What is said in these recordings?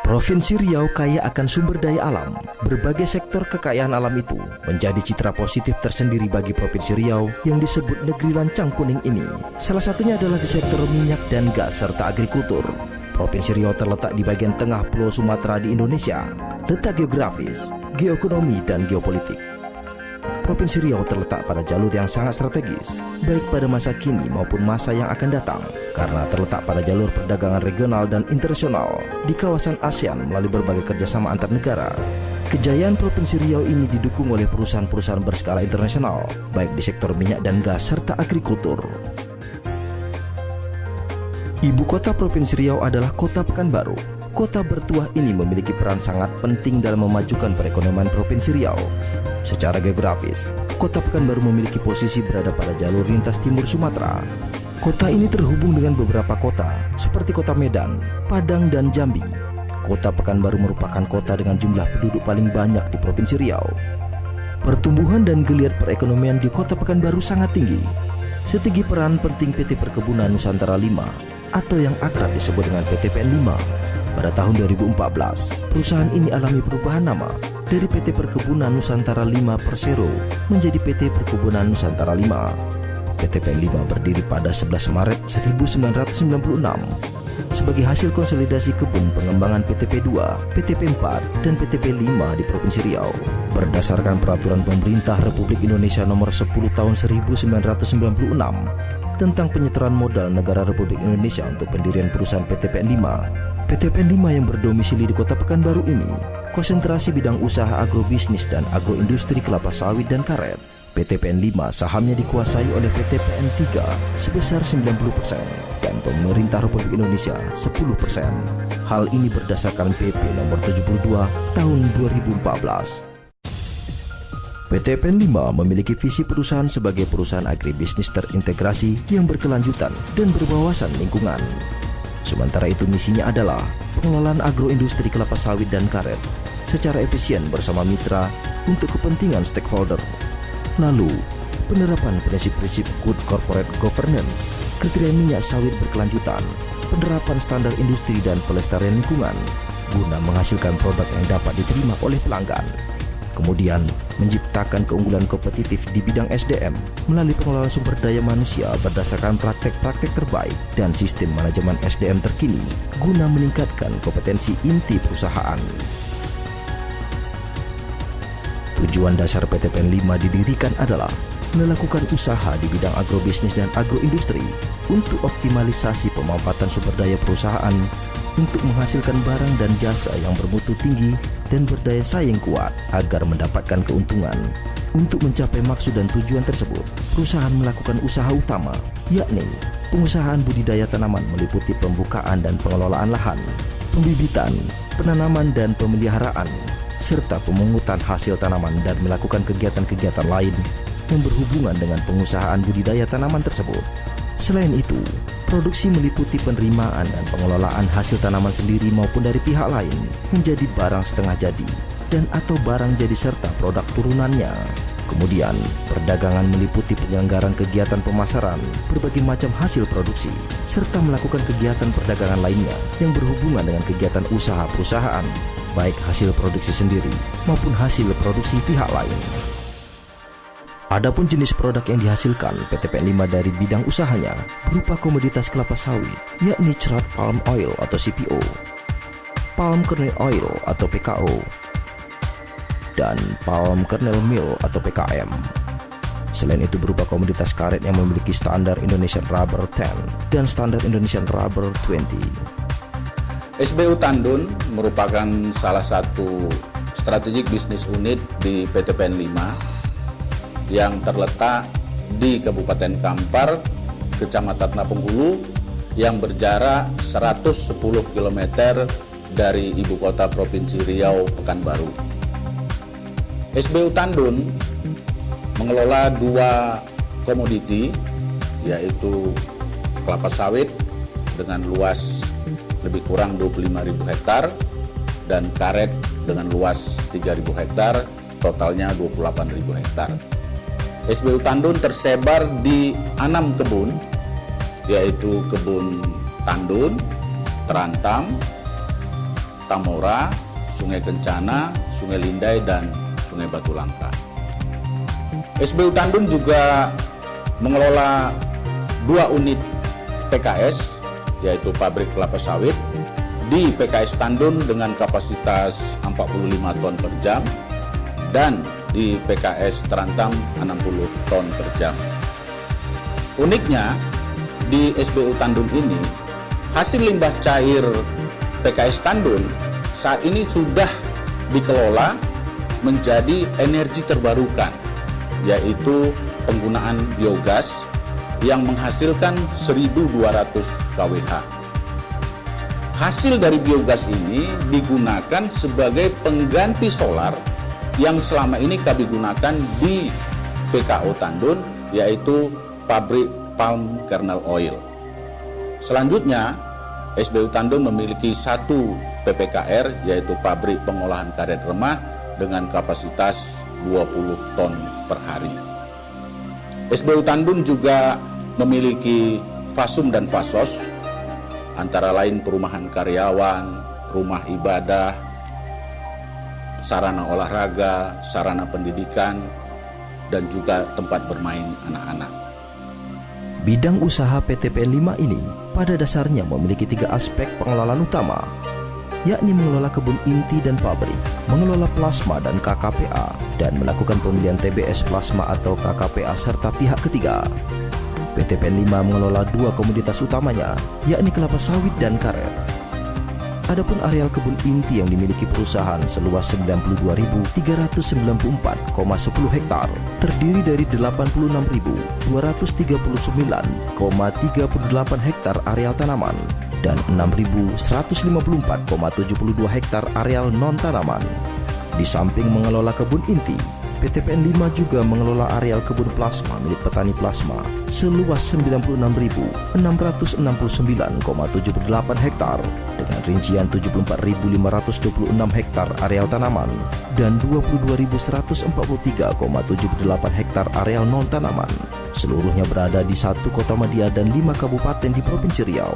Provinsi Riau kaya akan sumber daya alam. Berbagai sektor kekayaan alam itu menjadi citra positif tersendiri bagi Provinsi Riau yang disebut negeri lancang kuning ini. Salah satunya adalah di sektor minyak dan gas serta agrikultur. Provinsi Riau terletak di bagian tengah Pulau Sumatera di Indonesia. Letak geografis, geoekonomi, dan geopolitik. Provinsi Riau terletak pada jalur yang sangat strategis, baik pada masa kini maupun masa yang akan datang, karena terletak pada jalur perdagangan regional dan internasional di kawasan ASEAN melalui berbagai kerjasama antar negara. Kejayaan Provinsi Riau ini didukung oleh perusahaan-perusahaan berskala internasional, baik di sektor minyak dan gas serta agrikultur. Ibu kota Provinsi Riau adalah Kota Pekanbaru. Kota bertuah ini memiliki peran sangat penting dalam memajukan perekonomian Provinsi Riau. Secara geografis, Kota Pekanbaru memiliki posisi berada pada jalur lintas timur Sumatera. Kota ini terhubung dengan beberapa kota, seperti Kota Medan, Padang, dan Jambi. Kota Pekanbaru merupakan kota dengan jumlah penduduk paling banyak di Provinsi Riau. Pertumbuhan dan geliat perekonomian di Kota Pekanbaru sangat tinggi. Setinggi peran penting PT Perkebunan Nusantara 5 atau yang akrab disebut dengan PT PN 5. Pada tahun 2014, perusahaan ini alami perubahan nama dari PT Perkebunan Nusantara 5 Persero menjadi PT Perkebunan Nusantara 5. PT PN 5 berdiri pada 11 Maret 1996 sebagai hasil konsolidasi kebun pengembangan PT P2, PT P4, dan PT P5 di Provinsi Riau. Berdasarkan Peraturan Pemerintah Republik Indonesia Nomor 10 Tahun 1996 tentang penyetoran modal negara Republik Indonesia untuk pendirian perusahaan PT PN 5, PT PN 5 yang berdomisili di Kota Pekanbaru ini konsentrasi bidang usaha agrobisnis dan agroindustri kelapa sawit dan karet. PT PN 5 sahamnya dikuasai oleh PT PN 3 sebesar 90% dan pemerintah Republik Indonesia 10%. Hal ini berdasarkan PP nomor 72 tahun 2014. PT PN 5 memiliki visi perusahaan sebagai perusahaan agribisnis terintegrasi yang berkelanjutan dan berwawasan lingkungan. Sementara itu misinya adalah pengelolaan agroindustri kelapa sawit dan karet secara efisien bersama mitra untuk kepentingan stakeholder. Lalu, penerapan prinsip-prinsip good corporate governance, kriteria minyak sawit berkelanjutan, penerapan standar industri dan pelestarian lingkungan guna menghasilkan produk yang dapat diterima oleh pelanggan. Kemudian, menciptakan keunggulan kompetitif di bidang SDM melalui pengelolaan sumber daya manusia berdasarkan praktek-praktek terbaik dan sistem manajemen SDM terkini guna meningkatkan kompetensi inti perusahaan. Tujuan dasar PT PN 5 didirikan adalah melakukan usaha di bidang agrobisnis dan agroindustri untuk optimalisasi pemanfaatan sumber daya perusahaan untuk menghasilkan barang dan jasa yang bermutu tinggi dan berdaya saing kuat agar mendapatkan keuntungan. Untuk mencapai maksud dan tujuan tersebut, perusahaan melakukan usaha utama, yakni pengusahaan budidaya tanaman meliputi pembukaan dan pengelolaan lahan, pembibitan, penanaman dan pemeliharaan, serta pemungutan hasil tanaman dan melakukan kegiatan-kegiatan lain yang berhubungan dengan pengusahaan budidaya tanaman tersebut. Selain itu, produksi meliputi penerimaan dan pengelolaan hasil tanaman sendiri maupun dari pihak lain menjadi barang setengah jadi dan atau barang jadi serta produk turunannya. Kemudian, perdagangan meliputi penyelenggaraan kegiatan pemasaran berbagai macam hasil produksi serta melakukan kegiatan perdagangan lainnya yang berhubungan dengan kegiatan usaha perusahaan, baik hasil produksi sendiri maupun hasil produksi pihak lain. Adapun jenis produk yang dihasilkan PT PN 5 dari bidang usahanya berupa komoditas kelapa sawit, yakni cerat palm oil atau CPO, palm kernel oil atau PKO, dan palm kernel meal atau PKM. Selain itu berupa komoditas karet yang memiliki standar Indonesian Rubber 10 dan standar Indonesian Rubber 20. SBU Tandun merupakan salah satu strategic business unit di PT PN 5 yang terletak di Kabupaten Kampar, Kecamatan Napung Hulu, yang berjarak 110 km dari ibu kota Provinsi Riau, Pekanbaru. SBU Tandun mengelola 2 komoditi, yaitu kelapa sawit dengan luas lebih kurang 25.000 hektar dan karet dengan luas 3.000 hektar, totalnya 28.000 hektar. SBU Tandun tersebar di 6 kebun yaitu Kebun Tandun, Terantam, Tamora, Sungai Kencana, Sungai Lindai, dan Sungai Batu Langka. SBU Tandun juga mengelola 2 unit PKS, yaitu pabrik kelapa sawit, di PKS Tandun dengan kapasitas 45 ton per jam, dan di PKS Terantam 60 ton per jam. Uniknya, di SBU Tandun ini, hasil limbah cair PKS Tandun saat ini sudah dikelola menjadi energi terbarukan, yaitu penggunaan biogas yang menghasilkan 1.200 kWh. Hasil dari biogas ini digunakan sebagai pengganti solar yang selama ini kami gunakan di PKO Tandun, yaitu pabrik palm kernel oil. Selanjutnya, SBU Tandun memiliki 1 PPKR, yaitu pabrik pengolahan karet remah dengan kapasitas 20 ton per hari. SBU Tandun juga memiliki fasum dan fasos, antara lain perumahan karyawan, rumah ibadah, sarana olahraga, sarana pendidikan, dan juga tempat bermain anak-anak. Bidang usaha PTPN 5 ini pada dasarnya memiliki 3 aspek pengelolaan utama, yakni mengelola kebun inti dan pabrik, mengelola plasma dan KKPA, dan melakukan pembelian TBS plasma atau KKPA serta pihak ketiga. PTPN 5 mengelola 2 komoditas utamanya, yakni kelapa sawit dan karet. Adapun areal kebun inti yang dimiliki perusahaan seluas 92.394,10 hektar terdiri dari 86.239,38 hektar areal tanaman dan 6.154,72 hektar areal non-tanaman. Di samping mengelola kebun inti, PTPN 5 juga mengelola areal kebun plasma milik petani plasma seluas 96.669,78 hektar dengan rincian 74.526 hektar areal tanaman dan 22.143,78 hektar areal non-tanaman. Seluruhnya berada di 1 kota Madia dan 5 kabupaten di Provinsi Riau.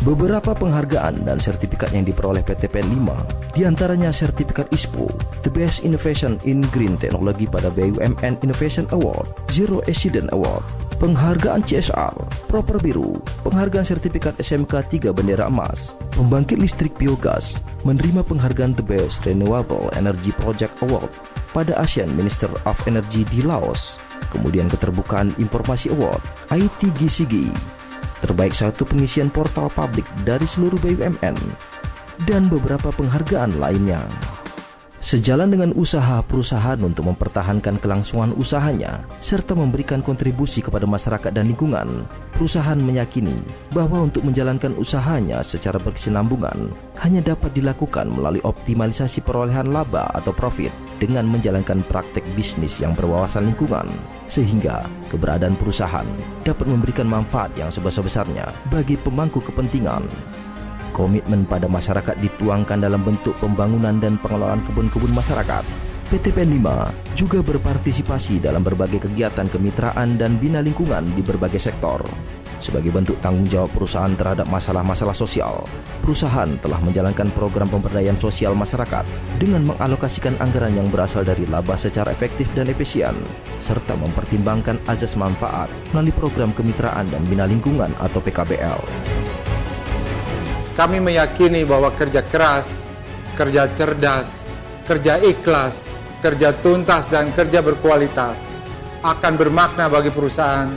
Beberapa penghargaan dan sertifikat yang diperoleh PTPN 5, diantaranya sertifikat ISPO, The Best Innovation in Green Technology pada BUMN Innovation Award, Zero Accident Award, penghargaan CSR, Proper Biru, penghargaan sertifikat SMK 3 Bendera Emas, pembangkit listrik biogas, menerima penghargaan The Best Renewable Energy Project Award pada Asian Minister of Energy di Laos, kemudian keterbukaan informasi award, IT GCG, terbaik 1 pengisian portal publik dari seluruh BUMN, dan beberapa penghargaan lainnya. Sejalan dengan usaha perusahaan untuk mempertahankan kelangsungan usahanya serta memberikan kontribusi kepada masyarakat dan lingkungan, perusahaan meyakini bahwa untuk menjalankan usahanya secara berkesinambungan hanya dapat dilakukan melalui optimalisasi perolehan laba atau profit dengan menjalankan praktek bisnis yang berwawasan lingkungan, sehingga keberadaan perusahaan dapat memberikan manfaat yang sebesar-besarnya bagi pemangku kepentingan. Komitmen pada masyarakat dituangkan dalam bentuk pembangunan dan pengelolaan kebun-kebun masyarakat. PTPN 5 juga berpartisipasi dalam berbagai kegiatan kemitraan dan bina lingkungan di berbagai sektor. Sebagai bentuk tanggung jawab perusahaan terhadap masalah-masalah sosial, perusahaan telah menjalankan program pemberdayaan sosial masyarakat dengan mengalokasikan anggaran yang berasal dari laba secara efektif dan efisien, serta mempertimbangkan azas manfaat melalui program kemitraan dan bina lingkungan atau PKBL. Kami meyakini bahwa kerja keras, kerja cerdas, kerja ikhlas, kerja tuntas, dan kerja berkualitas akan bermakna bagi perusahaan,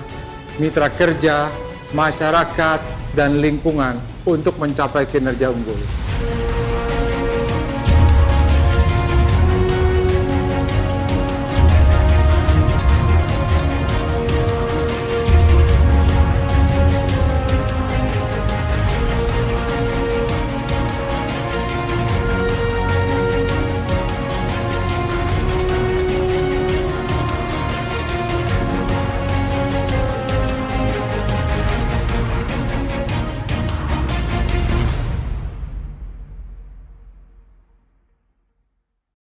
mitra kerja, masyarakat, dan lingkungan untuk mencapai kinerja unggul.